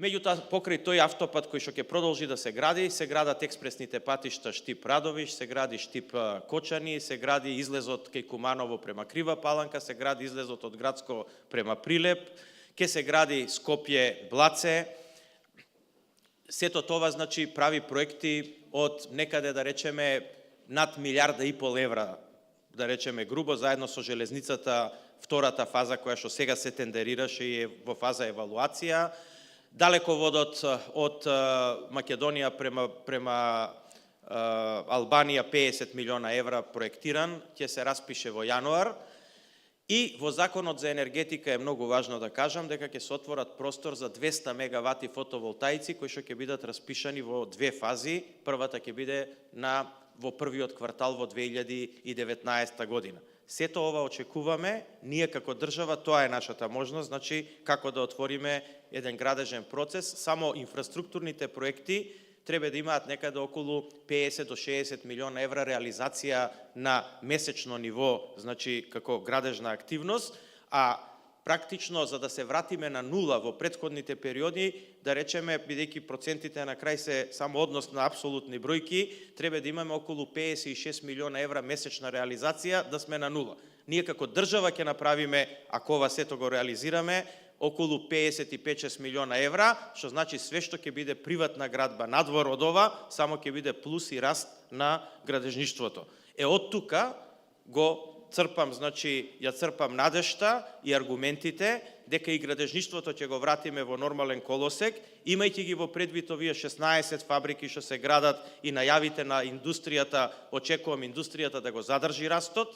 Меѓутоа, покрај тој автопат кој што ќе продолжи да се градат експресните патишта Штип Радовиш, се гради Штип Кочани, се гради излезот кај Куманово према Крива Паланка, се гради излезот од Градско према Прилеп, ќе се гради Скопје Блаце. Сето това, значи, прави проекти од некаде, да речеме, над 1,5 милиарда евра, да речеме грубо, заедно со железницата, втората фаза која што сега се тендерираше и е во фаза евалуација. Далеководот од Македонија према Албанија 50 милиона евра проектиран, ќе се распише во јануар. И во Законот за енергетика е многу важно да кажам дека ќе се отворат простор за 200 мегавати фотоволтаици кои што ќе бидат распишани во две фази. Првата ќе биде во првиот квартал во 2019 година. Сето ова очекуваме, ние како држава, тоа е нашата можност, значи како да отвориме еден градежен процес. Само инфраструктурните проекти треба да имаат некаде околу 50 до 60 милиона евра реализација на месечно ниво, значи како градежна активност, а практично за да се вратиме на нула во претходните периоди, да речеме, бидејќи процентите на крај се само однос на апсолутни бројки, треба да имаме околу 56 милиона евра месечна реализација да сме на нула. Ние како држава ќе направиме, ако ова сето го реализираме, околу 55-6 милиона евра, што значи све што ќе биде приватна градба надвор од ова, само ќе биде плюс и раст на градежништвото. Од тука ја црпам надежта и аргументите дека и градежништвото ќе го вратиме во нормален колосек, имајќи ги во предвид овие 16 фабрики што се градат и најавите на индустријата, очекувам индустријата да го задржи растот,